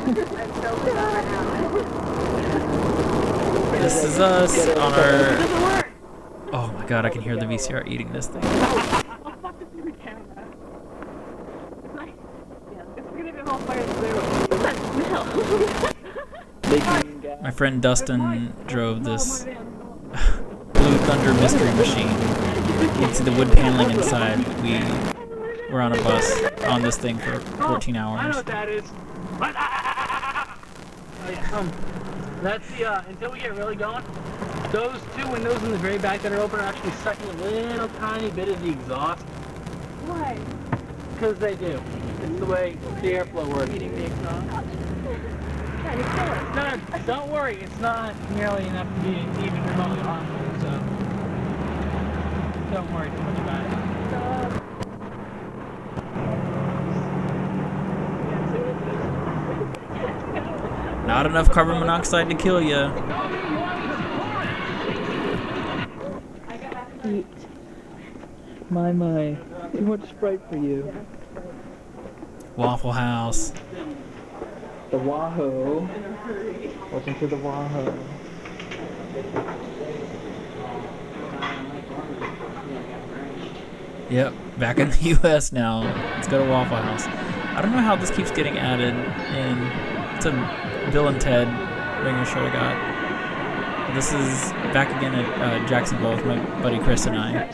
This is us on our... Oh my god, I can hear the VCR eating this thing. My friend Dustin drove this Blue Thunder mystery machine. You can see the wood paneling inside. We were on a bus on this thing for 14 hours. I know what that is. That's the, until we get really going, those two windows in the very back that are open are actually sucking a little tiny bit of the exhaust. Why? Because they do. It's the way the airflow works. Eating the exhaust. No, don't worry. It's not nearly enough to be even remotely harmful, so don't worry too much about it. Not enough carbon monoxide to kill you. Eat. My. Too much Sprite for you. Waffle House. The Wahoo. Welcome to the Wahoo. Yep, back in the U.S. now. Let's go to Waffle House. I don't know how this keeps getting added in. It's a Bill and Ted ringer show I got. This is back again at Jacksonville with my buddy Chris and I.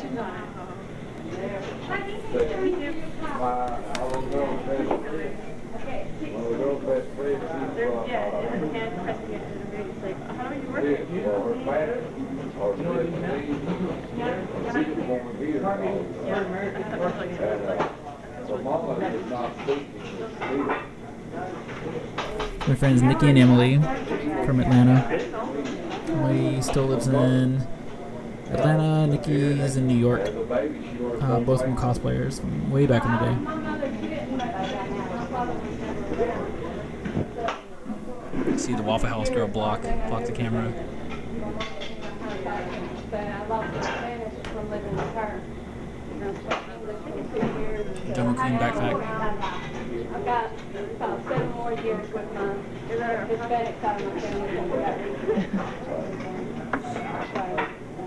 My friends Nikki and Emily from Atlanta. Emily still lives in Atlanta. Nikki is in New York. Both of them cosplayers from way back in the day. See the Waffle House girl block the camera. Jungle Queen backpack. I've got about 7 more years with my Hispanic side of my family.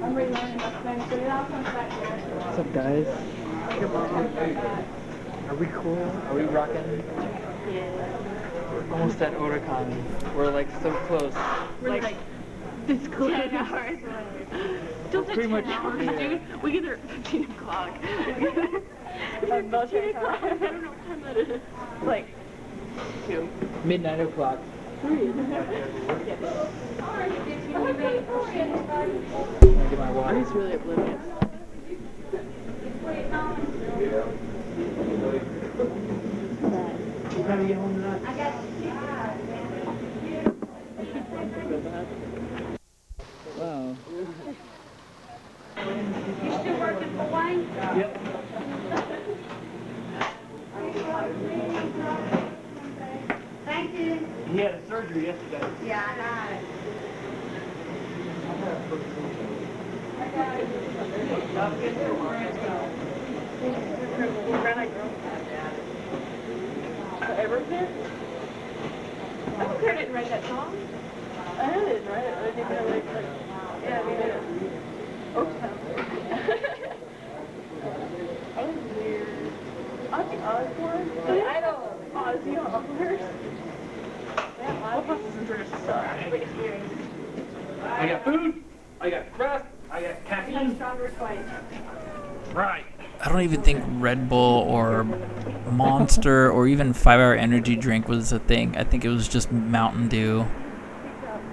I'm relearning my Spanish, but it all comes back to that. What's up, guys? Are we cool? Are we rocking? Yeah. We're almost at Otakon. We're like so close. We're like this close. 10 hours. Don't take 10 hours, dude. We get there at 15 o'clock. I'm not 10 o'clock. I don't know what time that is. Like 2. Midnight o'clock. 3. Get my water. He's really oblivious. You gotta get home tonight. Wow. You still working for Wayne? Yep. Thank you. He had a surgery yesterday. Yeah, I got it. Everything? I didn't write that song. I didn't write it. I didn't know like yeah, we did it. Otakon. That was weird. Ozzy Osbourne? The idol. Ozzy Osbourne? What buses are suck? I got food, I got crust, I got caffeine. Right. I don't even think Red Bull or Monster or even 5-Hour Energy drink was a thing. I think it was just Mountain Dew.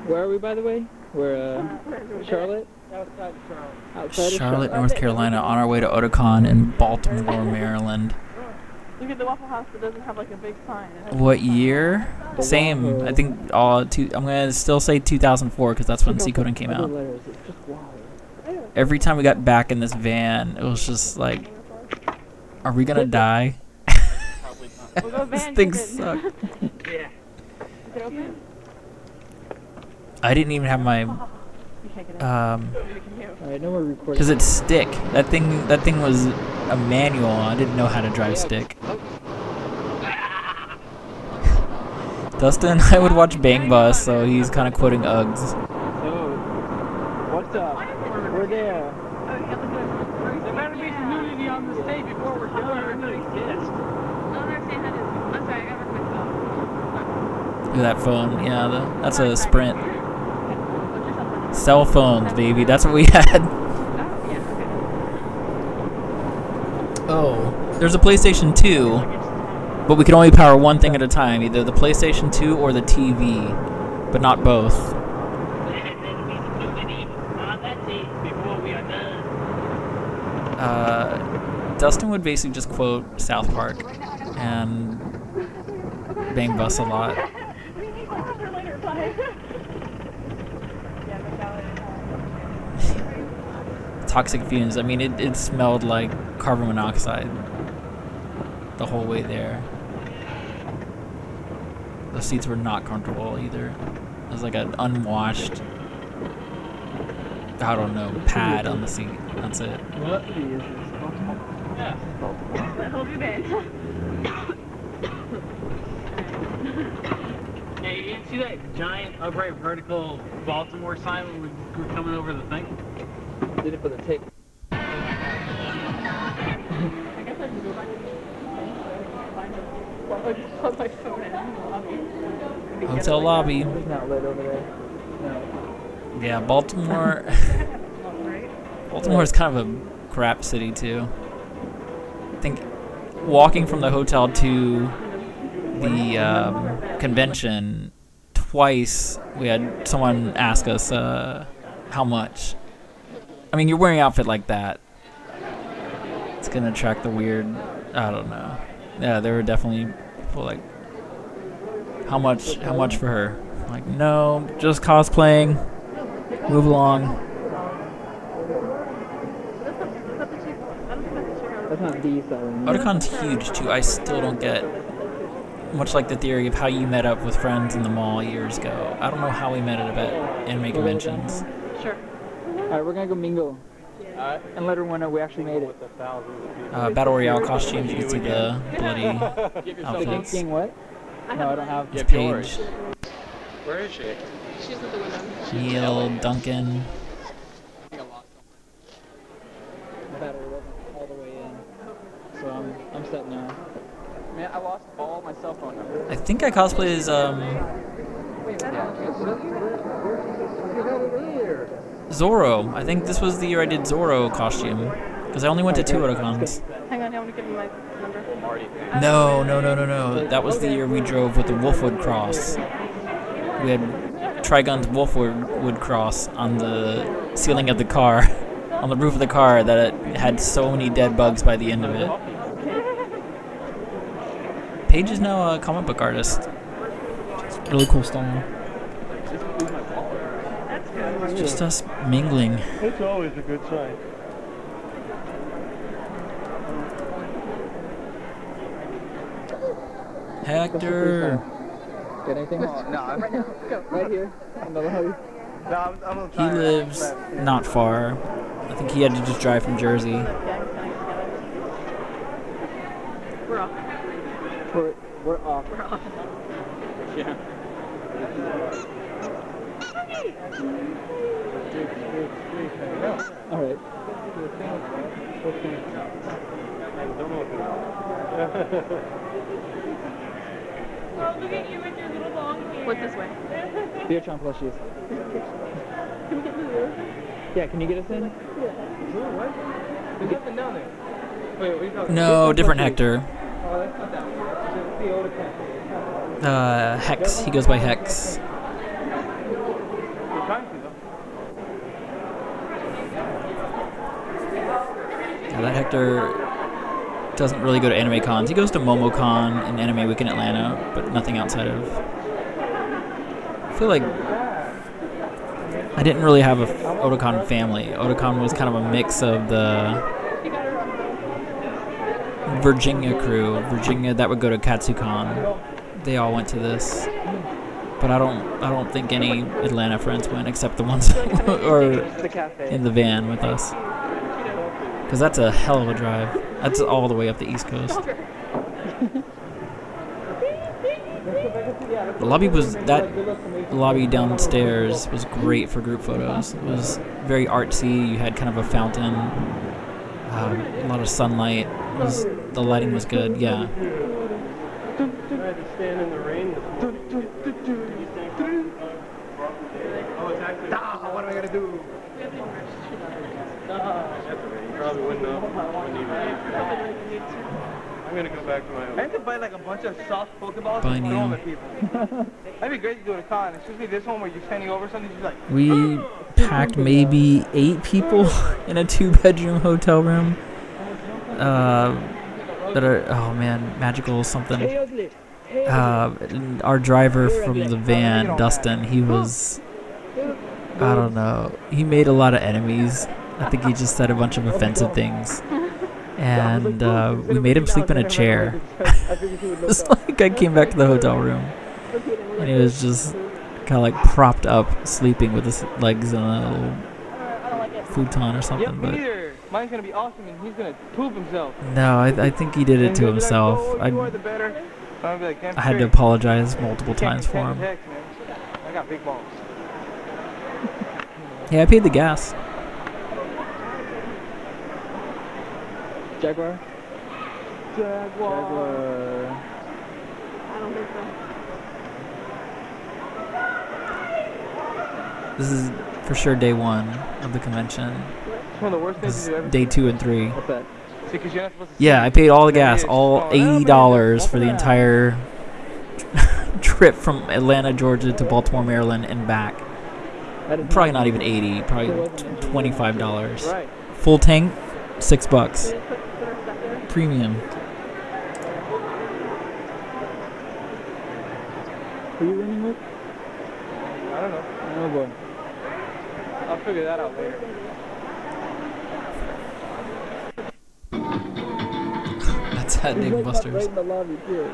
Where are we, by the way? We're Charlotte? Outside of Charlotte, North Carolina, on our way to Otakon in Baltimore, Maryland. Look at the Waffle House that doesn't have like a big sign. What year? Same. I think I'm gonna still say 2004 because that's when Seacoden came out. Every time we got back in this van, it was just like, are we gonna die? This thing sucked. Yeah. Is it open? I didn't even have my Alright, no more recording. because it's stick. That thing was a manual. I didn't know how to drive stick. Dustin, I would watch Bang Bus, so he's kind of quoting Uggs. So, what's up? We're there. There better be some nudity on this tape before we're done. Everybody's kissed. I'm sorry, I gotta work myself. Look at that phone. Yeah, that's a Sprint. Cell phones, baby. That's what we had. Oh, there's a PlayStation 2, but we can only power one thing at a time, either the PlayStation 2 or the TV, but not both. Dustin would basically just quote South Park and Bang Bus a lot. Toxic fumes. I mean, it smelled like carbon monoxide the whole way there. The seats were not comfortable either. It was like an unwashed, I don't know, pad on the seat. That's it. What is this? Yeah. I hope you've been. Hey, you didn't see that giant upright vertical Baltimore sign when we were coming over the thing? Did it for the tape. I guess I should go back and I just put my phone in the lobby. Hotel lobby. It's not lit over there. No. Yeah, Baltimore. Baltimore is kind of a crap city too. I think walking from the hotel to the convention twice, we had someone ask us how much. I mean, you're wearing an outfit like that, it's gonna attract the weird. I don't know. Yeah, there were definitely people like, how much for her? I'm like, no, just cosplaying. Move along. That's not the selling. Otakon's huge too. I still don't get, much like the theory of how you met up with friends in the mall years ago. I don't know how we met at anime conventions. Sure. Alright, we're gonna go mingle. And let everyone know we actually made it. Battle Royale costumes. You can see the bloody outfits. King what? No, I don't have. It's Paige, Where is she? She's with the window. Neil, Duncan. Battery wasn't all the way in, so I'm set now. Man, I lost all my cell phone numbers. I think I cosplay as Zoro. I think this was the year I did Zoro costume, because I only went to 2 Otakons. Hang on, I want to give him my number. No. That was the year we drove with the Wolfwood Cross. We had Trigun's Wolfwood Cross on the ceiling of the car, on the roof of the car, that it had so many dead bugs by the end of it. Paige is now a comic book artist. Really cool style. That's good. It's just us mingling. It's always a good sign. Hector. Get anything? No, right now. Go. Right here. In the lobby. No, I'm He lives not far. I think he had to just drive from Jersey. We're off. We're off. We're off. Yeah. All right. Oh, look at you with your little long hair. Look this way. Beertron plushies. Can we get in the room? Yeah, can you get us in? What? There's nothing down there. Wait, what are you talking No, different Hector. Oh, that's not that one. It's the Otakon. Hex. He goes by Hex. You're trying to, though. Yeah, that Hector doesn't really go to anime cons. He goes to MomoCon and Anime Week in Atlanta, but nothing outside of. I feel like I didn't really have a Otakon family. Otakon was kind of a mix of the Virginia crew. Virginia that would go to KatsuCon. They all went to this. But I don't think any Atlanta friends went except the ones who are in the van with us. Because that's a hell of a drive. That's all the way up the East Coast. The lobby downstairs was great for group photos. It was very artsy. You had kind of a fountain, a lot of sunlight. The lighting was good. Yeah. Tried to stand in the rain. What am I gonna do? You probably wouldn't know. Wouldn't even need to. I'm gonna go back to my. I have to buy like a bunch of soft Pokeballs and throw them at people. That'd be great to do at a con, especially this one where you're standing over something. You're like. We packed maybe 8 people in a 2-bedroom hotel room. That are, oh man, magical something. Our driver from the van, Dustin, he was, I don't know, he made a lot of enemies. I think he just said a bunch of offensive things. And we made him sleep in a chair. It's like I came back to the hotel room and he was just kind of like propped up sleeping with his legs in a little futon or something. But mine's gonna be awesome and he's gonna poop himself. no, I think he did it to himself. I had to apologize multiple times for him. I got big balls. Yeah, I paid the gas. Jaguar? I don't think so. This is for sure day 1 of the convention. It's one of the worst things you've ever Day 2 and 3. What's that? Yeah, I paid all the gas, all $80 for the entire trip from Atlanta, Georgia to Baltimore, Maryland, and back. Probably not even 80, probably $25. Right. Full tank, $6. Premium. Who are you running with? I don't know. Oh boy. I'll figure that out later. That's at Dave & Buster's. Right in the lobby too.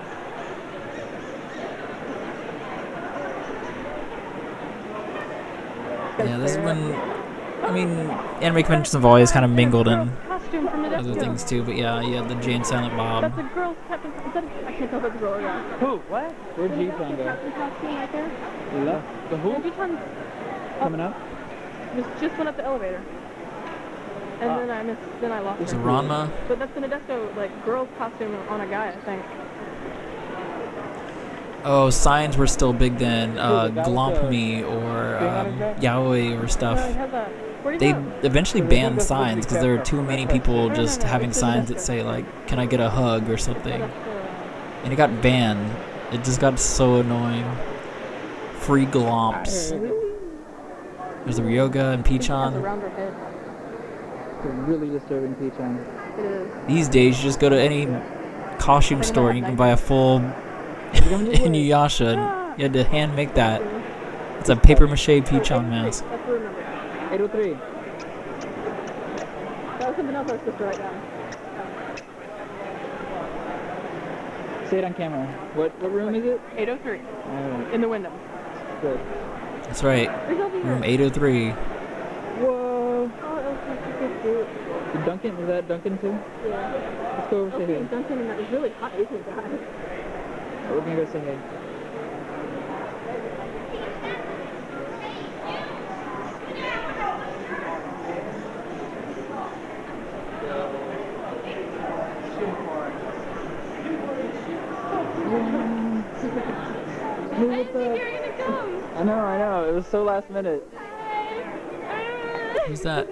Yeah, this is when, I mean, anime conventions have always kind of mingled in Costume from other things too, but yeah, you had the Jay and Silent Bob. That's a girl's captain. I can't tell if that's a girl or not. Who? What? Where'd G-Con go? Captain costume right there. He left? The who? G-Con's Coming up? just went up the elevator. And then I lost There's her. a Ranma. But that's the Nadesco, like, girl's costume on a guy, I think. Oh, signs were still big then. Glomp Me or Yaoi or stuff. They eventually banned signs because there were too many people just having signs that say, like, can I get a hug or something. And it got banned. It just got so annoying. Free glomps. There's a Ryoga and Pichon. It's a really disturbing Pichon. It is. These days, you just go to any costume store and you can buy a full Inuyasha. You had to hand make that. It's a paper mache Pichon mask. That's what I remember. 803. That was something else I was supposed to write down. Say it on camera. What room is it? 803. In the window. Good. That's right. Room 803. Whoa. Oh, that's cute. Did Duncan, is that Duncan too? Yeah. Let's go over say hey. Duncan, and that was really hot Asian guy. We're gonna go say hey. I know. It was so last minute. Who's that?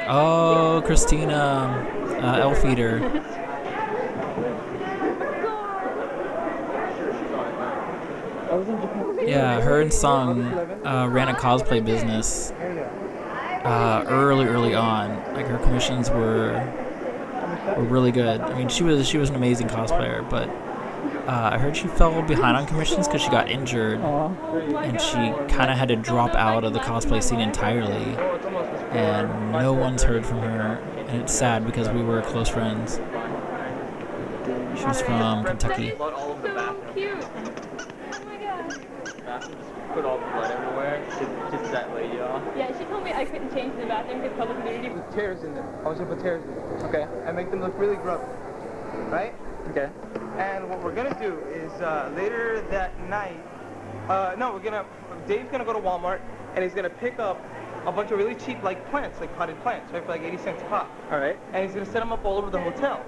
Oh, Christina, Elf Eater. Yeah, her and Sung ran a cosplay business early on. Like her commissions were really good. I mean, she was an amazing cosplayer, but I heard she fell behind on commissions because she got injured, and she kind of had to drop out of the cosplay scene entirely. And no one's heard from her, and it's sad because we were close friends. She was from Kentucky. So cute. Oh my god. Put all the blood everywhere. Just that lady off. Yeah, she told me I couldn't change the bathroom because public nudity. Put tears in them. I was gonna put tears in them. Okay. And make them look really grubby. Right? Okay. And what we're gonna do is later that night, Dave's gonna go to Walmart and he's gonna pick up a bunch of really cheap like plants, like potted plants, right, for like 80 cents a pop. All right. And he's gonna set them up all over the hotel,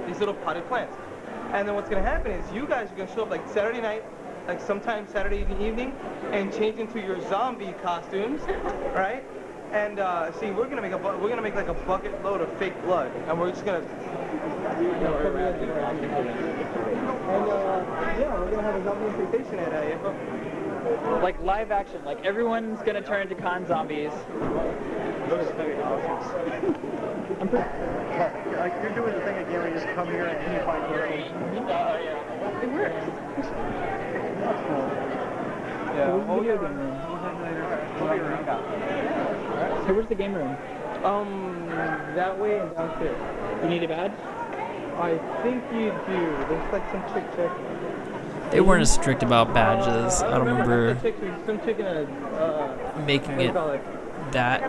these little potted plants. And then what's gonna happen is you guys are gonna show up like Saturday night, like sometime Saturday evening, and change into your zombie costumes, right? And see, we're gonna make like a bucket load of fake blood, and we're just gonna. We're gonna have a zombie infestation at AFO. Like live action, like everyone's gonna turn into con zombies. I'm pretty. Like you're doing the thing again where you just come here and you find your own. Yeah. It works. Yeah. Where's the video game room? So where's the game room? That way and downstairs. You need a badge? I think you do. There's like some chick check. They weren't as strict about badges. I don't remember Some chick in a, making it call it? that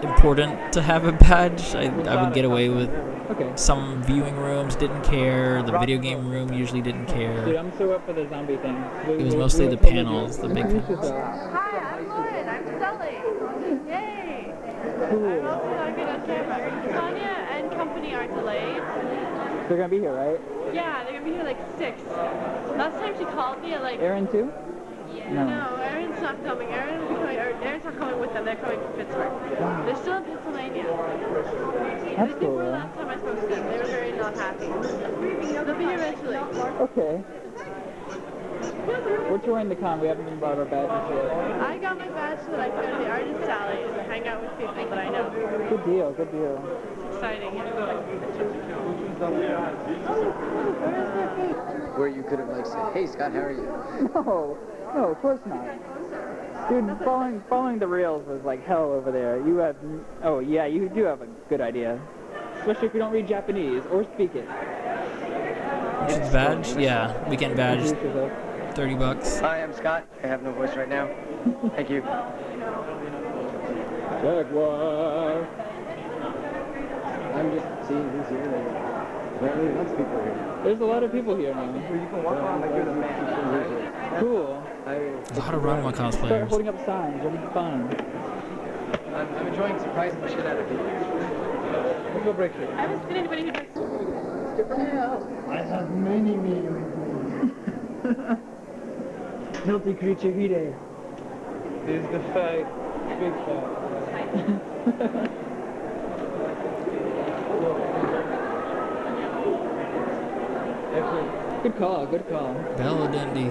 important to have a badge. I would get away with. Okay. Some viewing rooms didn't care. The video game room usually didn't Dude, care. I'm so up for the zombie thing. It was mostly the panels, the big panels. Hi, I'm Lauren. I'm Sully. Yay. Cool. I'm also not good at camera. Sonia and company are delayed. They're gonna be here, right? Yeah, they're gonna be here like 6. Last time she called me at like... Aaron too? No, Aaron's not coming. Aaron's not coming with them. They're coming to Pittsburgh. They're still in Pennsylvania. That's They cool, were though. last time I spoke to them. They were very not happy. They'll be here eventually. Okay. We're touring the con. We haven't even bought our badges yet. I got my badge so that I can go to the artist alley and hang out with people that I know. Good deal, good deal. It's exciting. Where you could have like said, "Hey Scott, how are you?" No, of course not. Dude, following the rails was like hell over there. You have, oh yeah, you do have a good idea. Especially if you don't read Japanese or speak it. Which is badge? Yeah, weekend badge, Introduce yourself. $30. Hi, I'm Scott. I have no voice right now. Thank you. Jaguar. I'm just seeing who's here. Apparently, lots of people here. There's a lot of people here now. You can walk around like you're the man. Cool. There's a lot of Ranma Start cosplayers. holding up signs. It'll be fun. I'm enjoying surprising the shit out of people. Let's go break shit. I haven't seen anybody who does... I have many meals. Healthy creature Hide. Is the fat, big fat. Good call, good call. Bella Dundee.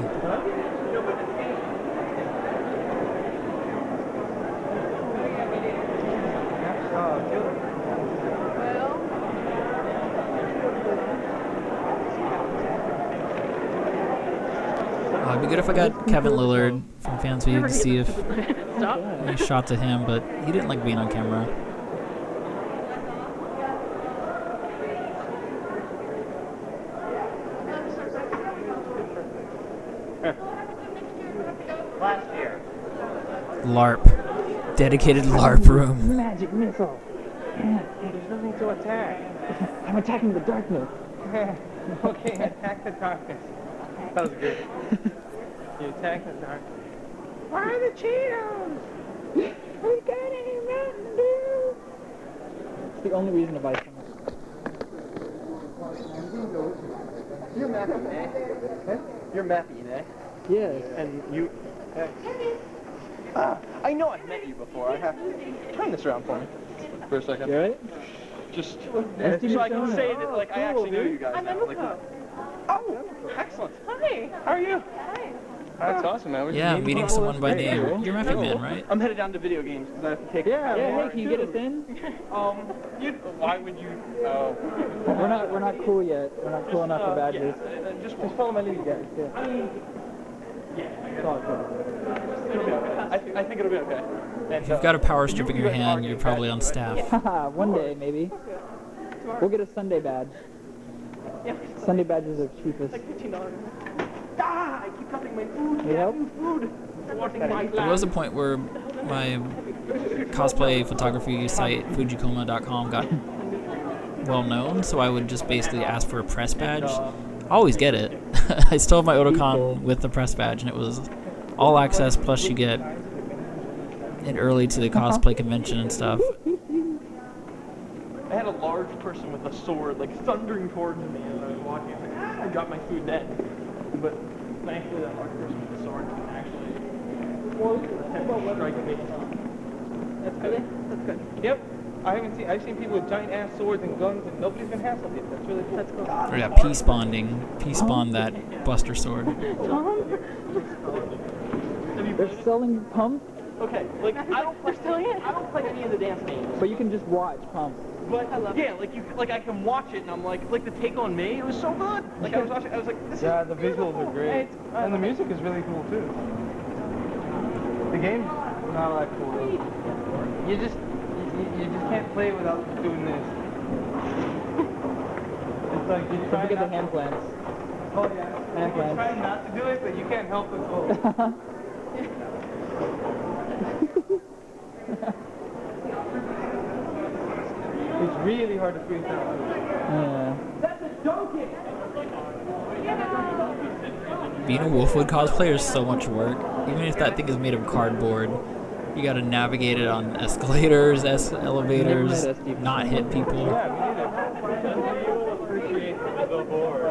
It'd be good if I got Kevin Lillard from Fansweet to see if Stop. any shots of him, but he didn't like being on camera. Last year. LARP. Dedicated LARP room. Magic missile. There's nothing to attack. I'm attacking the darkness. Okay, attack the darkness. That was good. You attack the darkness. Where are the Cheetos? We got any Mountain Dew? It's the only reason to buy some. You're Matthew, eh? You're Matthew, eh? Yes. And you... I know I've met you before. I have to turn this around for a second. You alright? Just Nice to so I meet can you. say that like I actually know you guys I'm now. Like, Emiko. oh, excellent. Hi. How are you? Hi. That's awesome, man. We're just Yeah, meeting someone by great. name. Cool. You're Method Man, right? I'm headed down to video games because I have to take. Yeah, hey, can you get us in? Why would you? We're not cool yet. We're not cool enough for badges. Just follow my lead, guys. I think it'll be okay. And, If you've got a power strip in your hand, you're probably on staff. Haha, one day maybe. We'll get a Sunday badge. Sunday badges are cheapest. $15. I keep cutting my food. Need help? Food. There was a point where my cosplay photography site, Fujikoma.com, got well known, so I would just basically ask for a press badge. Always get it. I still have my Otakon with the press badge, and it was all access, plus you get it early to the cosplay convention and stuff. I had a large person with a sword, like, thundering towards me as I was walking. I was like, I dropped my food dead. But thankfully that large person with the sword can actually strike me. That's good. That's good. Yep. I've seen people with giant ass swords and guns, and nobody's been hassled yet. That's really cool. That's cool. Or yeah, peace bonding. Peace bond that Buster sword. They're selling Pump, Okay, like I don't play any of the dance games. but you can just watch Pump. But yeah, like I can watch it and I'm like the Take on Me, it was so good. Like I was watching, I was like, this is the visuals are great, and the music is really cool too. The game's not all that cool though. You just can't play without doing this. It's like you Don't try forget the not hand plants. Oh yeah. Hand You're plants. trying not to do it, but you can't help but go. It's really hard to freeze out. Yeah. Being a Wolfwood cosplayer is so much work. Even if that thing is made of cardboard, you gotta navigate it on escalators, elevators, not hit people. Yeah, me neither. You'll appreciate the board.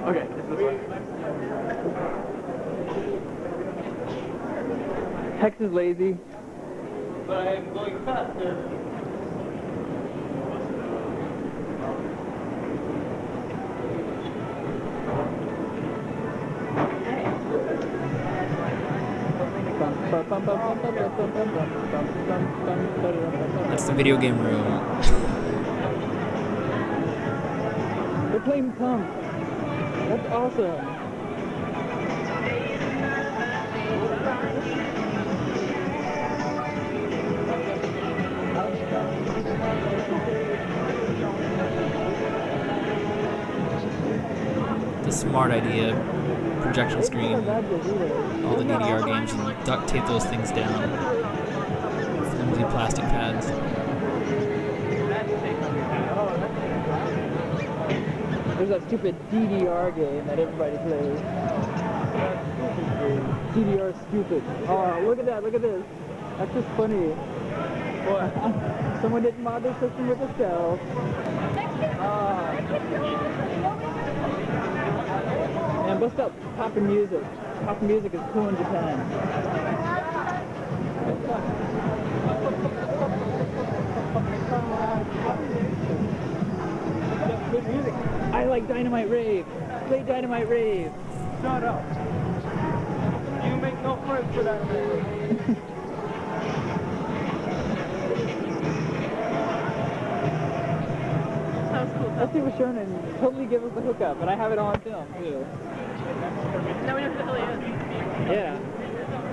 Okay, this is one. Hex is lazy. But I am going faster. That's the video game room. They're playing Pump. That's awesome. The smart idea. Projection screen. All the DDR games and duct tape those things down. Flimsy plastic pads. There's that stupid DDR game that everybody plays. DDR is stupid. Oh, look at that, look at this. That's just funny. What? Someone didn't mod their system with a cell. And bust out poppin' music. Poppin' music is cool in Japan. I like Dynamite Rave. Play Dynamite Rave. Shut up. You make no friends for that man. Sounds cool. Let's see what Shonen totally give us the hookup, and I have it on film too. Now we know who the hell he is. Yeah.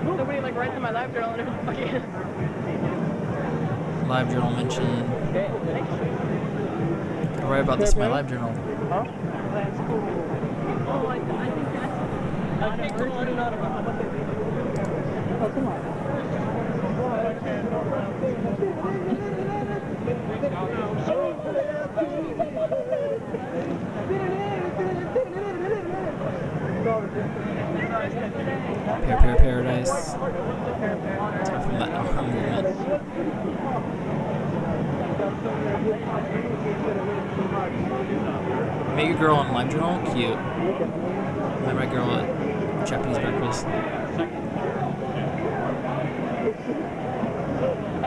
Somebody like writes in my live journal and who the fuck he is. Live journal mention. I'll write about this in my live journal. Huh? That's cool. Oh, I think that's... I think we're running out of how much Oh, come on. Paradise. Time from that arm movement. Met your girl on live journal? Cute. Met my girl at Japanese breakfast. I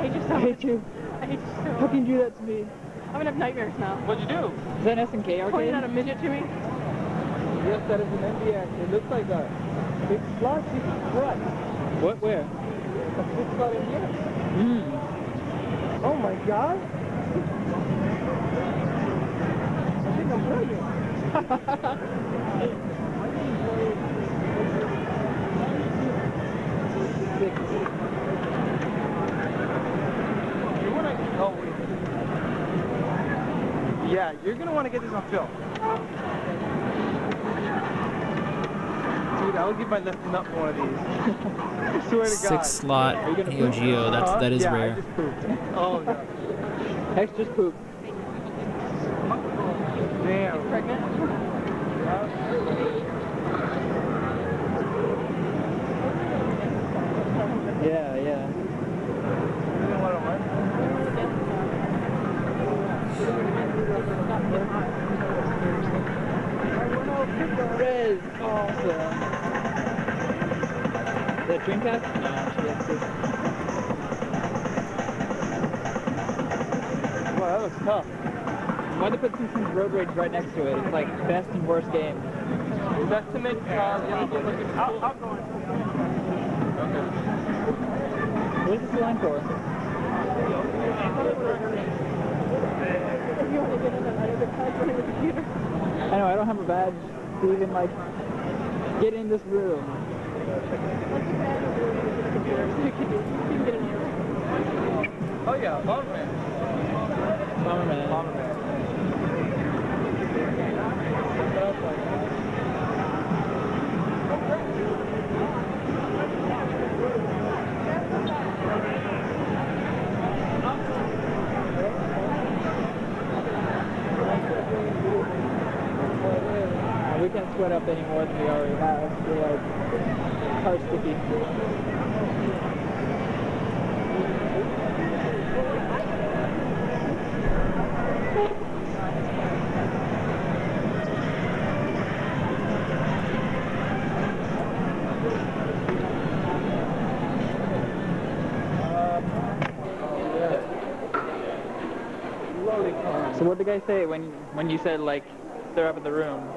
hate you so I much. hate you. I hate you so How much. can you do that to me? I'm gonna have nightmares now. What'd you do? Is that an SNK Pointing out a arcade? midget to me. Yes, that is an MDX. It looks like a big slot. What? What? Where? A big slot in here. Oh my god. I think I'm pregnant. Yeah, you're gonna want to get this on film. Dude, I I'll give my left nut one of these. I swear to God. 6-slot Neo Geo. That is yeah, rare. I just pooped. Oh, no. Hex just pooped. Damn. Pregnant? Yeah, yeah. Rez, awesome. Is that Dreamcast? No, she has to. Wow, that looks tough. Why they put Simpsons Road Rage right next to it? It's like best and worst game. That's to make the other thing look cool. I'll go in. What is this line for? You want to get in another country with the computer? I know, I don't have a badge to even like get in this room. Let's just add a room with the computer so you can get in here. Oh, yeah, Bomberman. Bomberman. Bomberman. We can't sweat up any more than we already have. We're like car sticky. So what did the guy say when you said like they're up in the room?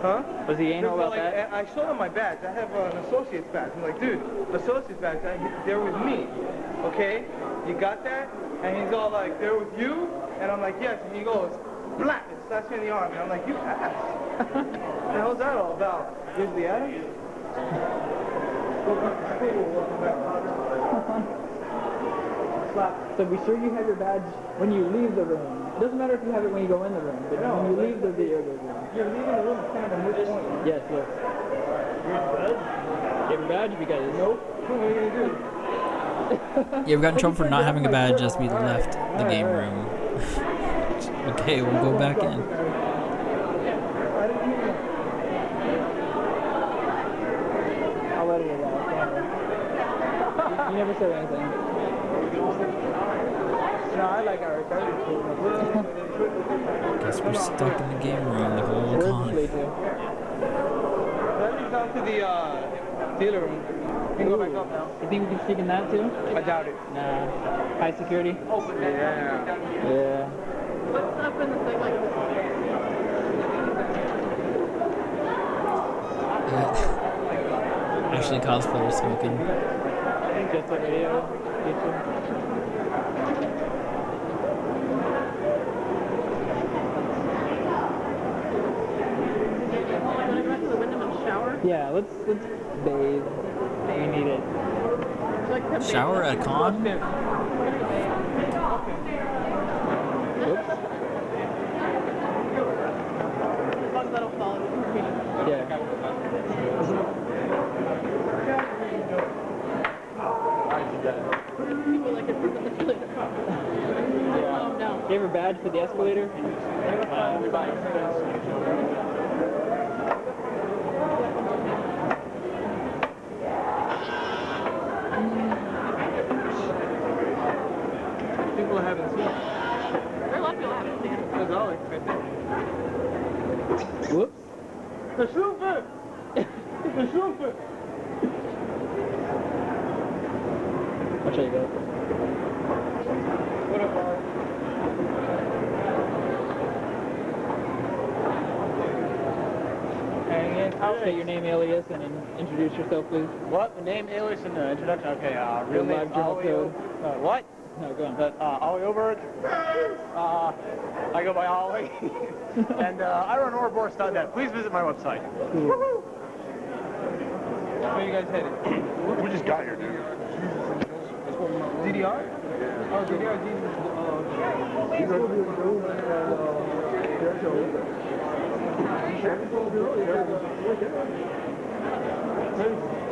Huh? Was he anal about like, that? I showed him my badge. I have an associate's badge. I'm like, dude, associate's badge, they're with me. Okay? You got that? And he's all like, they're with you? And I'm like, yes. And he goes, black, and slaps me in the arm. And I'm like, you ass. What the hell's that all about? Here's the Adams? So be sure you have your badge when you leave the room. It doesn't matter if you have it when you go in the room, but when you leave the video game room. You're leaving the room, it's kind of a moot point. Yes, yes. You have your badge because Nope. What are you going to do? Yeah, we got in trouble for not having a badge as we left the game room. Okay, we'll go back in. I'll let it out. You never said anything. No, I like our Guess we're stuck in the game room the whole Where's con. this lead to? That leads down to the dealer room. You can go back up now. You think we can sneak in that too? I doubt it. Nah. High security? Yeah. Yeah. What's up in the thing like this? Actually, cosplayers smoking. Just a video feature. Oh, I'm gonna go back to the window and shower. Yeah, let's bathe. We need it. It's like 10 Shower at a con? Oops. As long as I don't fall into the Yeah. people like it for the escalator. Calm down. Do you have a badge for the escalator? People haven't seen it. There are a lot of people I haven't seen. There's Alex right there. Whoops. The super! The super! I'll show you guys. What up, Alex? I'll state your name, alias, and introduce yourself, please. What? The name, alias, and the introduction? Okay, real Your name, live journal code. what? No, go on. Ollie Oberg. I go by Ollie. And I run Ouroboros.net. Please visit my website. Cool. Where you guys headed? We just got here, dude. DDR? Oh, DDR,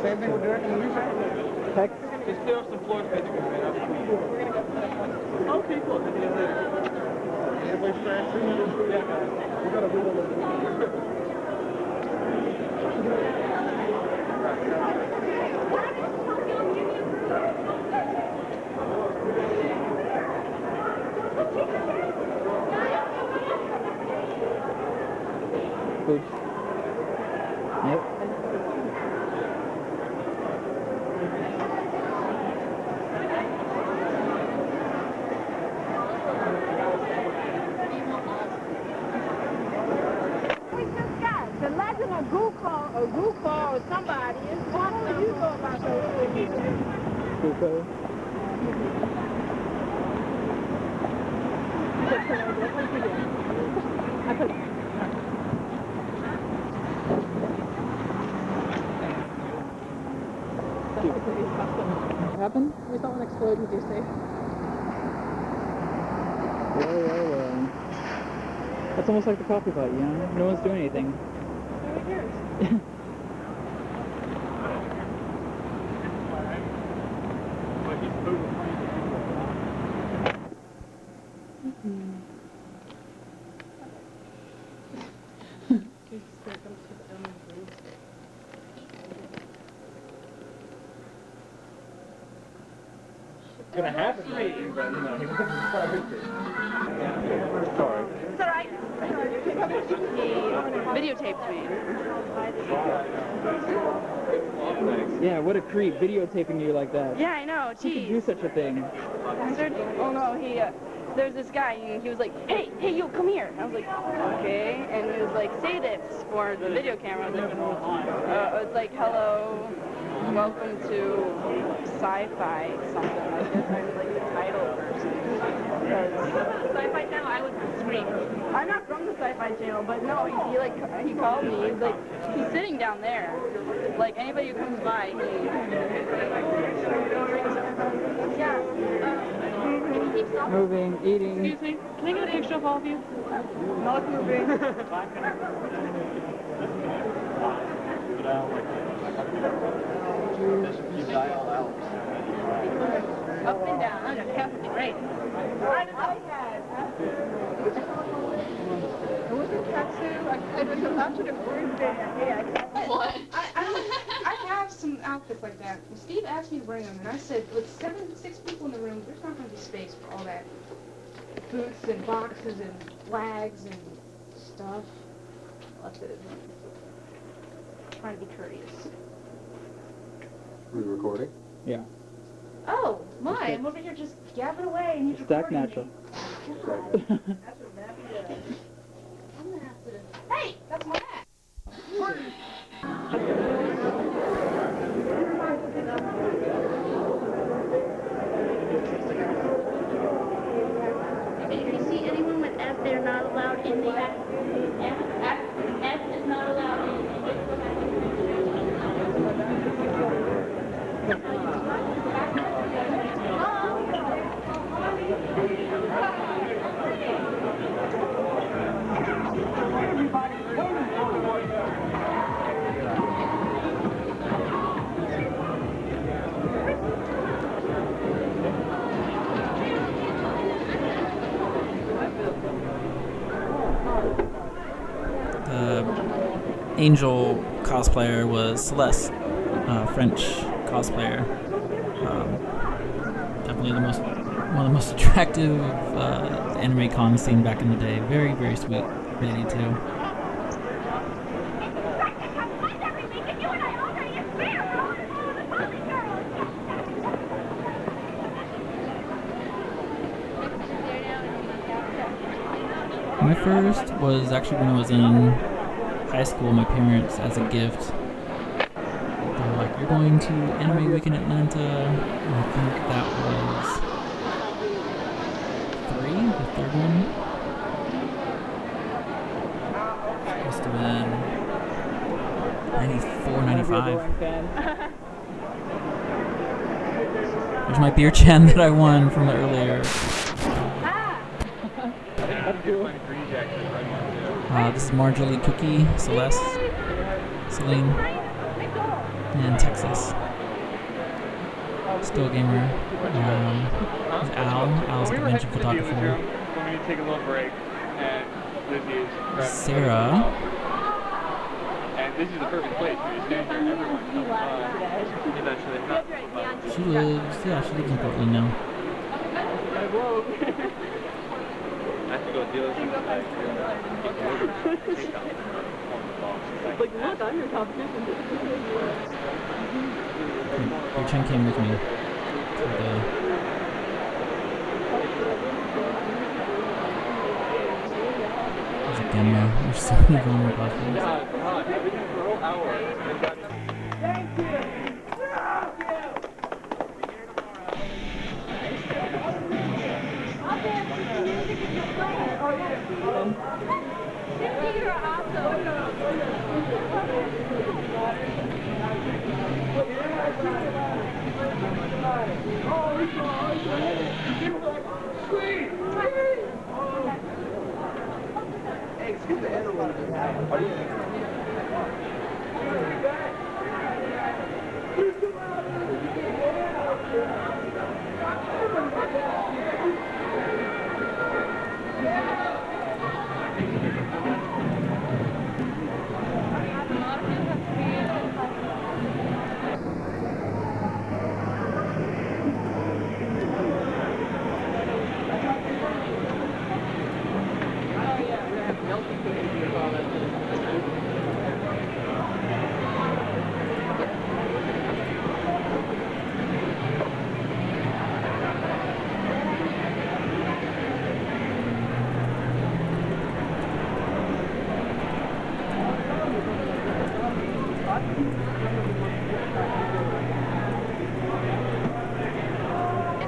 Same thing with directing the music. Text. Just clear up some floor space for me, man. Okay, cool. Everybody's fast. Yeah, guys. We gotta wait a little bit. Food. Yep. The legend of Goofball or somebody is what do you know about those things? Cool. What happened? We saw one explode with your safe. Well. That's almost like the coffee pot, you know? No one's doing anything. Who cares? It's gonna happen to me, but you know, he wasn't sorry. It's alright. He videotaped me. Yeah, what a creep, videotaping you like that. Yeah, I know. Who could do Jeez. such a thing? Oh no, there's this guy, and he was like, hey, you, come here. And I was like, okay. And he was like, say this for the video camera. I was like, it's like, hello, welcome to sci-fi something like this. I was like the title person. Sci-fi channel, I would scream. I'm not from the sci-fi channel, but no, he called me. He's like, he's sitting down there. Like anybody who comes by, yeah. Moving, eating. Excuse me, can I get an extra of all of you? Not moving. Up and down, I'm just perfectly great. What? I have some outfits like that. And Steve asked me to bring them, and I said, with 6 people in the room, there's not going to be space for all that boots and boxes and flags and stuff. I left it at home. Trying to be courteous. Are we recording? Yeah. Oh, my, I'm over here just gabbing away and he's Stack recording natural. me. I'm gonna have to... Hey, that's my hat. Do you see anyone with F? They're not allowed in the F is not allowed in. Angel cosplayer was Celeste, French cosplayer. Definitely one of the most attractive anime con scene back in the day. Very, very sweet lady too. My first was actually when I was in high school. My parents, as a gift, they were like, "You're going to Anime Week in Atlanta." And I think that was the third one. Must have been 94, 95. There's my beer can that I won from the earlier. This is Marjorie Cookie, Celeste, Celine. in Texas. Still a gamer. There's Al. Al's a convention photographer. We need to take a little break, and Lizzie's Sarah. And this is the perfect place for you to stand here. Everyone comes by. She lives in Portland now. I have to go deal with this. Like, look, I'm your competition. Your Chen came with me. There's a camera. There's so many vulnerable platforms.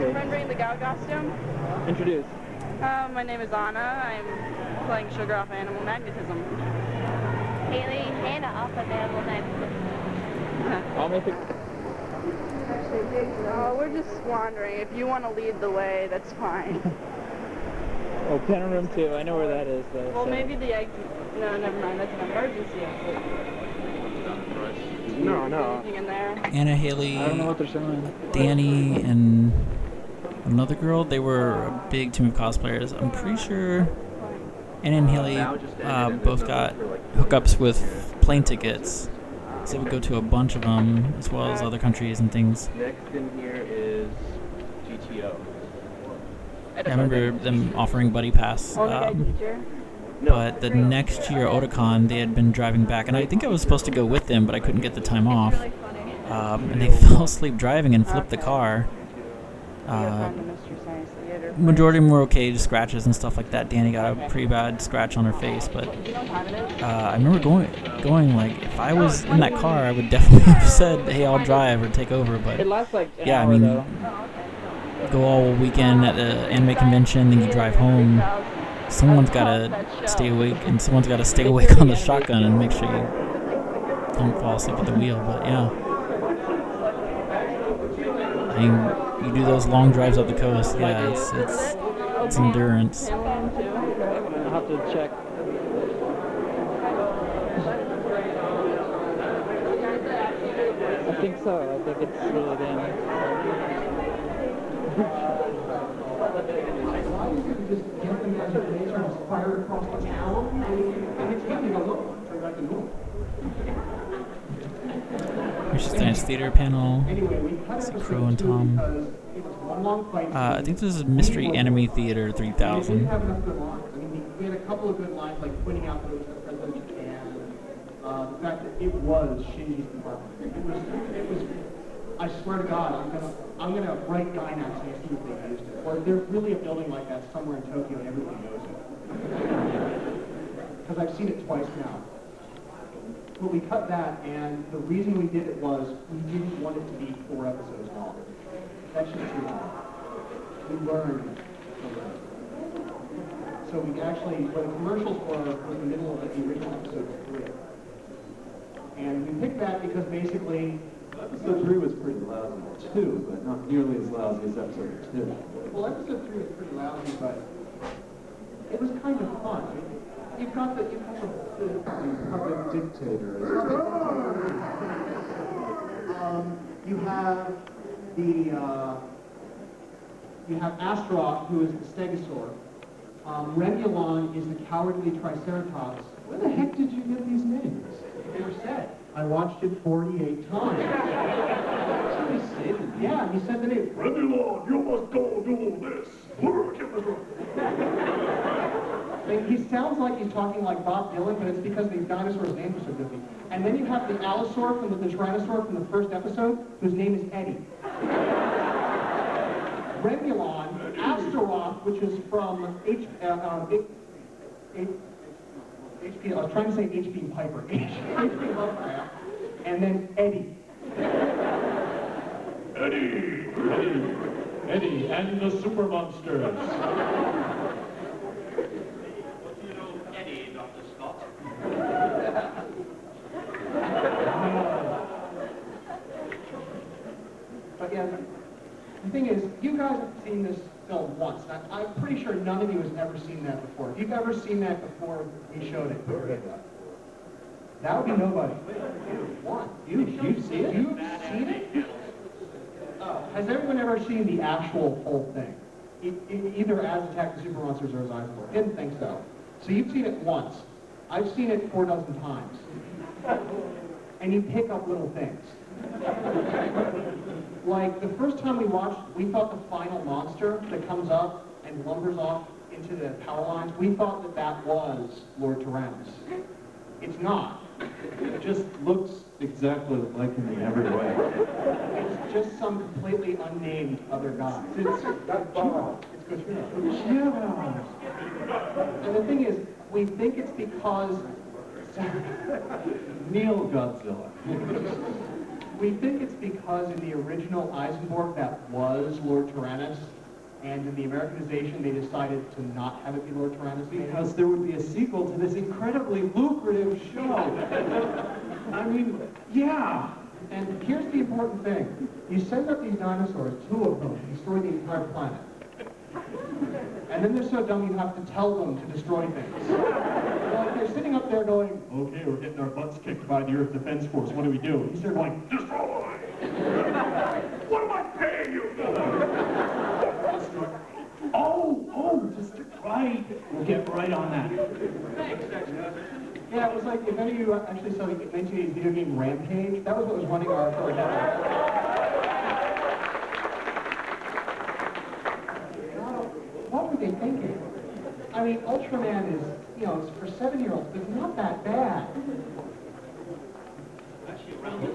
Remembering the Gal costume? Introduce. My name is Anna. I'm playing Sugar off Animal Magnetism. Haley, Hannah off of Animal Magnetism. I'll make it. We're just wandering. If you want to lead the way, that's fine. Oh, Plenum Room 2. I know where that is, though. Well, so. maybe the exit. No, never mind. That's an emergency exit. No. Anything in there? Anna, Haley, I don't know what they're showing. Danny, and another girl. They were a big team of cosplayers. I'm pretty sure Anna and Haley both got hookups with plane tickets. So we go to a bunch of them, as well as other countries and things. Next in here is GTO. I remember them offering Buddy Pass. But the next year, Otakon, they had been driving back, and I think I was supposed to go with them, but I couldn't get the time off. And they fell asleep driving and flipped the car. Majority of them were okay, just scratches and stuff like that. Danny got a pretty bad scratch on her face, but I remember going like, if I was in that car, I would definitely have said, hey, I'll drive or take over. But It lasts like an yeah, I hour, mean, though. go all weekend at the anime convention, then you drive home. Someone's gotta stay awake, and someone's gotta stay awake on the shotgun and make sure you don't fall asleep at the wheel. But yeah, I mean, you do those long drives up the coast. Yeah, it's endurance. I'll have to check. I think so. I think it's really them. Here's the Dance Theater panel. See Crow and Tom. I think this is Mystery Anime Theater 3000. We had a couple of good lines, like pointing out that it was the president of Japan. The fact that it was Shinji's department. It was. I swear to God, I'm gonna write Gainax and see if they used it. Or there's really a building like that somewhere in Tokyo and everybody knows it. Because I've seen it twice now. But we cut that, and the reason we did it was we didn't want it to be 4 episodes long. That's just too long. We learned to learn. So we actually, where the commercials were in the middle of the original episode 3. And we picked that because basically, Episode 3 was pretty lousy too, but not nearly as lousy as episode 2. well, episode 3 was pretty lousy, but it was kind of fun. You've got the puppet dictator. You have you have Astaroth, who is the stegosaur. Remulon is the cowardly Triceratops. Where the heck did you get these names? They were said. I watched it 48 times. Actually stated. Yeah, he said the name. Remulon, you must go do this. He sounds like he's talking like Bob Dylan, but it's because these dinosaurs' names are so goofy. And then you have the Allosaur from the Tyrannosaur from the first episode, whose name is Eddie. Remulon, Astaroth, which is from HP, I was trying to say H.P. Piper, H.P. Lovecraft, and then Eddie. Eddie and the Super Monsters. Eddie, Dr. Scott. But yeah, the thing is, you guys have seen this film once. I'm pretty sure none of you has ever seen that before. If you've ever seen that before we showed it, put your hand up. That would be nobody. One. You've seen it? You've seen it? Oh, has everyone ever seen the actual whole thing? Either as Attack the Super Monsters or as Eisenberg? Didn't think so. So you've seen it once. I've seen it 4 dozen times. And you pick up little things. Like, the first time we watched, we thought the final monster that comes up and lumbers off into the power lines, we thought that that was Lord Tyrannus. It's not. It just looks exactly like him in every way. It's just some completely unnamed other guy. It's Gojira. And the thing is, we think it's because... Neil Godzilla. We think it's because in the original Eisenberg that was Lord Tyrannus, and in the Americanization they decided to not have it be Lord Tyrannus. Because there would be a sequel to this incredibly lucrative show. I mean, yeah. And here's the important thing. You send up these dinosaurs, 2 of them, to destroy the entire planet. And then they're so dumb you have to tell them to destroy things. Like they're sitting up there going, okay, we're getting our butts kicked by the Earth Defense Force, what do we do? He's there going, destroy! What am I paying you for? Oh, just right. We'll get right on that. Yeah, it was like, if any of you actually saw the 1980s video game Rampage, that was what was running our network. What were they thinking? I mean, Ultraman is, you know, it's for 7-year-olds, but it's not that bad. Actually, around the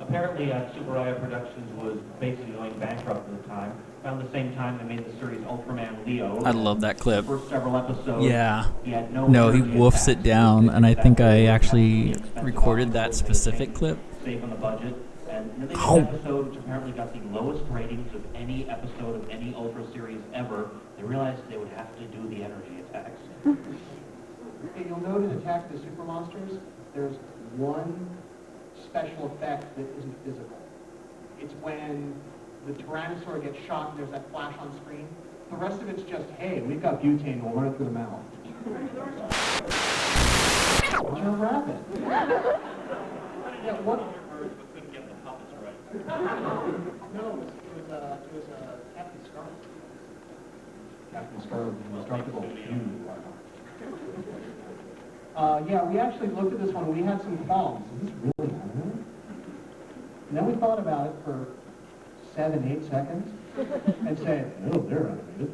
apparently Tsuburaya Productions was basically going bankrupt at the time. Around the same time, they made the series Ultraman Leo. I love that clip. The first several episodes. Yeah. He had No, he energy woofs attached. it down, and I think I actually recorded that specific clip. Save on the budget. And then they made an episode which apparently got the lowest ratings of any episode of any Ultra series ever. They realized they would have to do the energy attacks. Okay, you'll note in Attack of the Super Monsters, there's one special effect that isn't physical. It's when the Tyrannosaur gets shot and there's that flash on screen. The rest of it's just, hey, we've got butane, we'll run it through the mouth. What's your rabbit? Yeah, what? No, it was Captain Scarlet. Captain Scarlet, the indestructible. Yeah, we actually looked at this one and we had some qualms. Is this really animated? And then we thought about it for 7-8 seconds and said, oh, they're animated.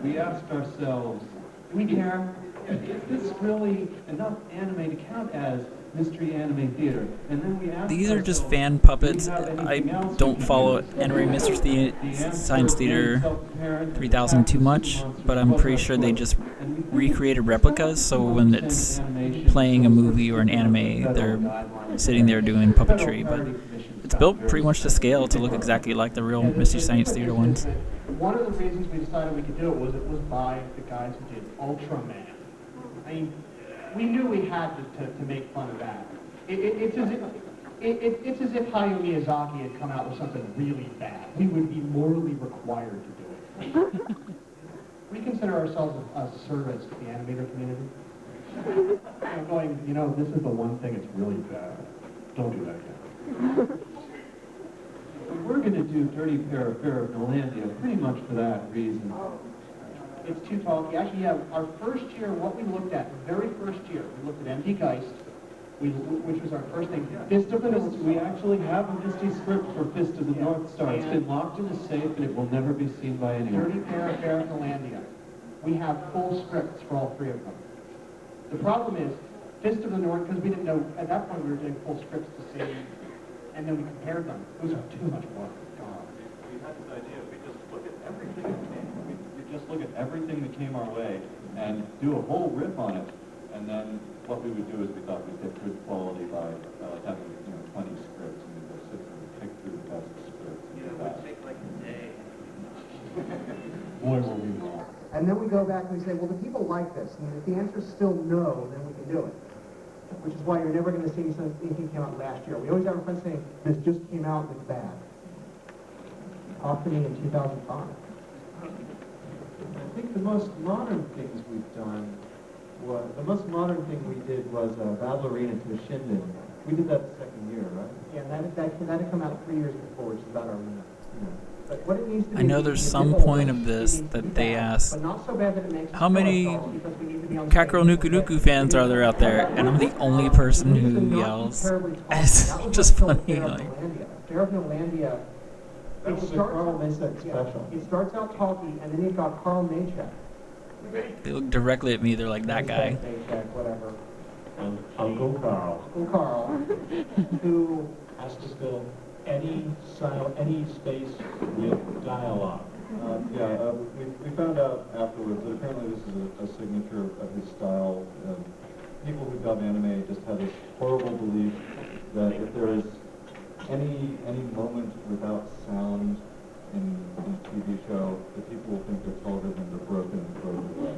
We asked ourselves, Do we care? is this really enough anime to count as Mystery Anime Theater? And then we asked These are just ourselves, fan puppets. do we have I anything else don't we follow can do? Anime Mystery Science Theater 3000 too much, but I'm pretty sure they just recreated replicas, so when it's playing a movie or an anime, they're sitting there doing puppetry, but it's built pretty much to scale to look exactly like the real Mystery Science Theater ones. One of the reasons we decided we could do it was by the guys who did Ultraman. I mean, we knew we had to make fun of that. It's as if Hayao Miyazaki had come out with something really bad. We would be morally required to do it. We consider ourselves a service to the animator community. Going, this is the one thing that's really bad. Don't do that again. We're going to do Dirty Pair of Fairfield pretty much for that reason. It's too talky. Actually, yeah, our first year, what we looked at, the very first year, we looked at Empty Geist, which was our first thing. Fist of the North. We actually have a Misty script for Fist of the North Star. It's been locked in a safe and it will never be seen by anyone. Dirty Pair of Fairfield. We have full scripts for all three of them. The problem is, Fist of the North, because we didn't know, at that point we were doing full scripts to see, and then we compared them. Those are too much work. God. We had this idea, we just look at everything that came. We just look at everything that came our way and do a whole riff on it. And then what we would do is we thought we'd get good quality by having 20 scripts, and we'd go sit there and pick through the best scripts. And It would take like a day. Boy, were we wrong. And then we go back and we say, well, do people like this? And if the answer is still no, then we can do it. Which is why you're never going to see anything came out last year. We always have our friends saying, this just came out and it's bad. Talk to me in 2005. I think the most modern things we've done was, the most modern thing we did was Ballerina to a Shindig. We did that the second year, right? Yeah, that had come out 3 years before, which is about our But what it needs to be, I know there's some point of this that they asked, but not so bad that it makes how many because we need to be on the Kakarot same Nuku Nuku fans are there out there? And I'm the only person who yells. It's just funny. Like, Fair of Nolandia. That was a Carl Maychek special. It starts out talky, and then you've got Carl Maychek. they look directly at me. They're like, that guy. Maychek, whatever. Uncle Carl. Uncle Carl, who Has to fill any space with dialogue. We found out afterwards that apparently this is a signature of his style. People who dub anime just have this horrible belief that if there is any moment without sound in a TV show, that people will think their televisions are broken and throw it away.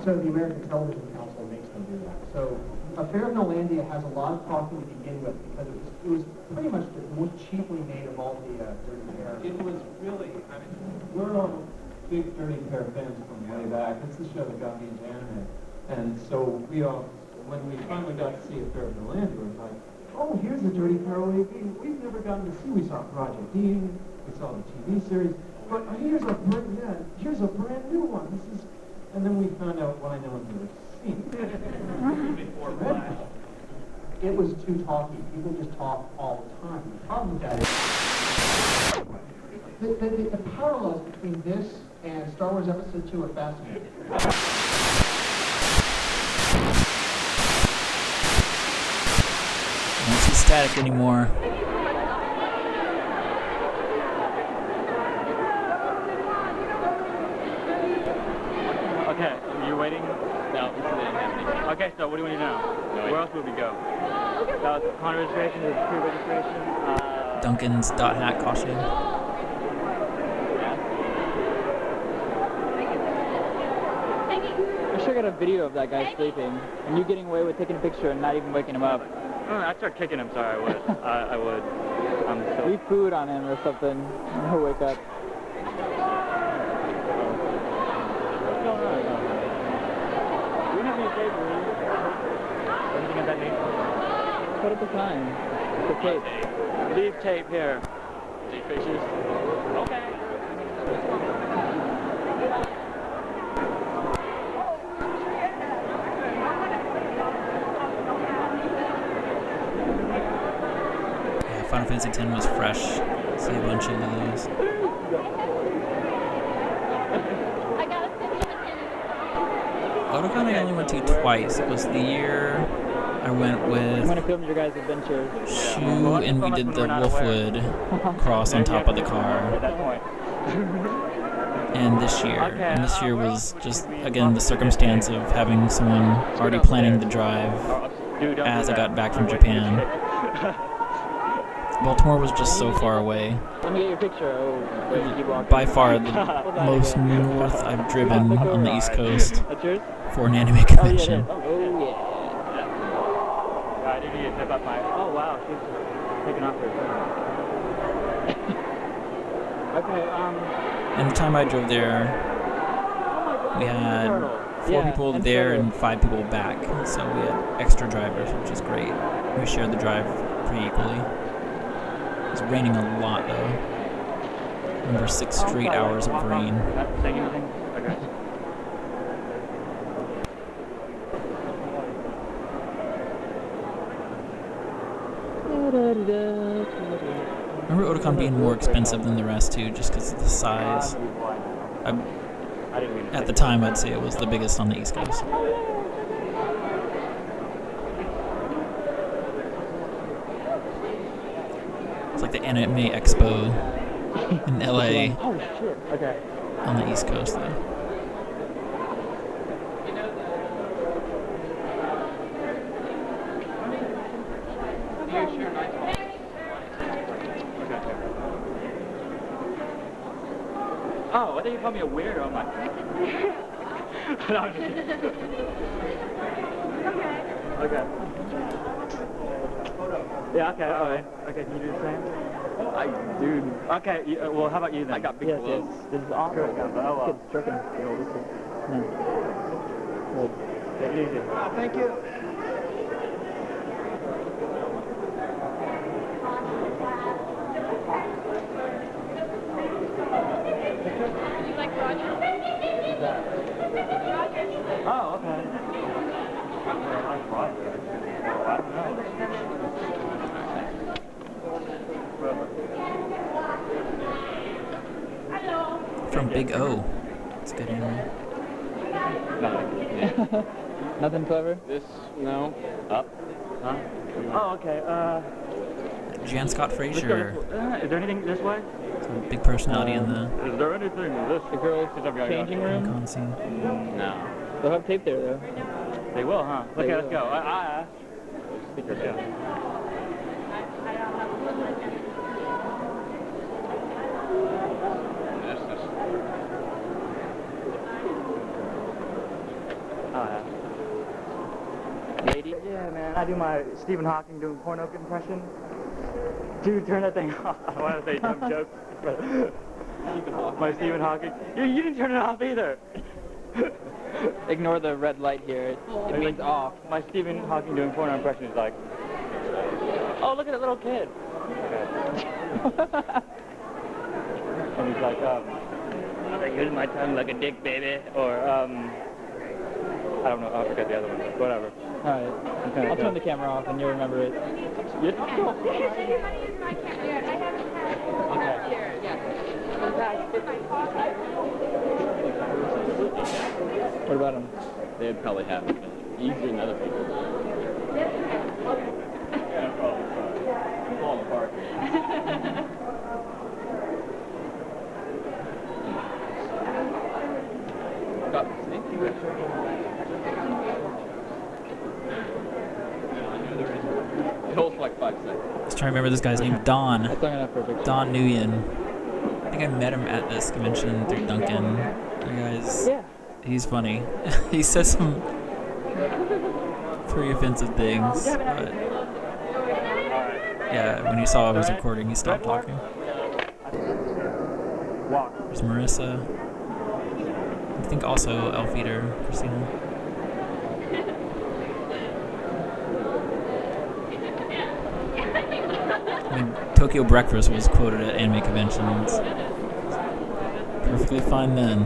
So the American Television Council makes them do that. So Affair of Nolandia has a lot of talking to begin with because it was pretty much the most cheaply made of all the Dirty Pair. It was really, we're all big Dirty Pair fans from way back. It's the show that got me into anime. And so we all, when we finally got to see Affair of Nolandia, it was like, oh, here's the Dirty Pair we've never gotten to see. We saw Project Dean, we saw the TV series, but here's a brand new one. This is, and then we found out why no one had seen it. It was too talky. People just talk all the time. The problem with that is the parallels between this and Star Wars Episode 2 are fascinating. I don't see static anymore. Okay, you're waiting? No, this isn't happening. Okay, so what do you want to do now? Where else would we go? That was con registration, there's pre-registration. Duncan's dot hat costume. I sure got a video of that guy sleeping, and you getting away with taking a picture and not even waking him up. I'd start kicking him, sorry, I would. I would. Leave food on him or something, and he'll wake up. What's going on? Do we have any tape, really? Anything of that nature? Put up a sign. The tape. Leave tape here. Take pictures? Okay. Final Fantasy X was fresh. See a bunch of those. Otakon I only went to twice. It was the year I went with I'm gonna film your guys' adventure. Shu, and we did the Wolfwood cross on top of the car. At that point. And this year. And this year was just, again, the circumstance of having someone already planning the drive as I got back from Japan. Baltimore was just so far away. Let me get your picture. Oh, wait, keep walking. By far the most north I've driven on the East Coast That's yours? for an anime convention. Oh, yeah. I didn't need to tip up my... Oh, wow, she's taking off her phone. Okay, And the time I drove there, we had 4 people there and 5 people back. So we had extra drivers, which is great. We shared the drive pretty equally. It was raining a lot though. I remember 6 straight hours of rain. Not saying anything? Okay. I remember Otakon being more expensive than the rest too, just because of the size. At the time, I'd say it was the biggest on the East Coast. It's like the Anime Expo in LA. Oh shit. Okay. On the East Coast though. Oh, I think you called me a weirdo. I'm like, no, I'm just kidding. Okay. Yeah, okay, alright. Okay, can you do the same? Dude. Okay, well, how about you then? I got big gloves. Yes. This is awesome. Good jerking. Well, take it easy. Thank you. You like Roger? Oh, okay. I don't know. From Big O. It's a good anime. Nothing. Nothing clever? This, no. Up. Huh? Oh, okay. Jan Scott Frazier. Is there anything this way? It's a big personality in the Is there anything this? The girls' changing room? con scene. No. They'll have tape there, though. They will, huh? Okay, let's go. Speakers down. Lady? Yeah, man. I do my Stephen Hawking doing porno impression. Dude, turn that thing off. I don't want to say dumb jokes. My Stephen Hawking. You didn't turn it off either. Ignore the red light here. It means off. My Stephen Hawking doing porno impression is like, oh, look at that little kid. Okay. And he's like, I'm using my tongue like a dick, baby. Or, I don't know. I forget the other one. Whatever. All right. Okay, I'll turn the camera off and you'll remember it. You said you want to use my camera. Yeah, I haven't had it here. Yeah. What about him? They'd probably have it easier than other people. Yeah, probably. Fall apart. Got the same thing. It holds for like 5 seconds. I was trying to remember this guy's name, Don. That's long enough for a picture. Don Nguyen. I think I met him at this convention through Duncan. You guys, he's funny. He says some pretty offensive things, but yeah, when he saw I was recording, he stopped talking. There's Marissa. I think also Elf Eater, Christina. I mean, Tokyo Breakfast was quoted at anime conventions. Perfectly fine then.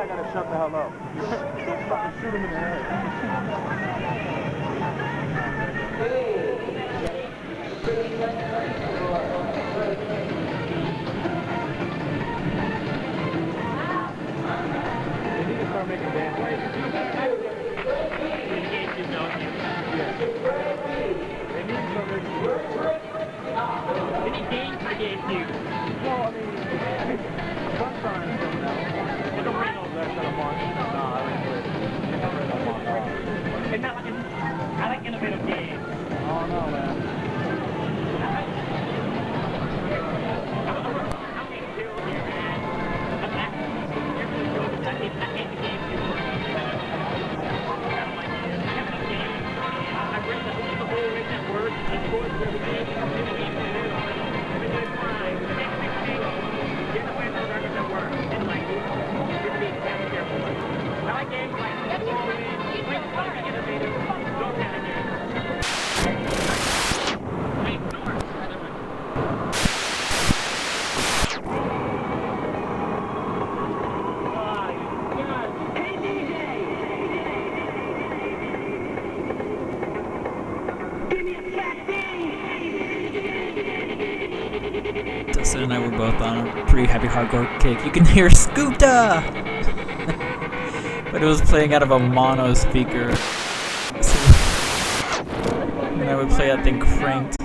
guy gotta shut the hell up. Fucking shoot him in the head. They need to start making dance games. They need to start making. We need games for the GameCube. No, I mean, Sunshine coming out. It's a rental. Less than a month. No, I didn't play it. It's a month. It's not like I like innovative games. Oh no, man. Dustin and I were both on a pretty heavy hardcore kick. You can hear Scooter! But it was playing out of a mono speaker. And I would play that thing cranked.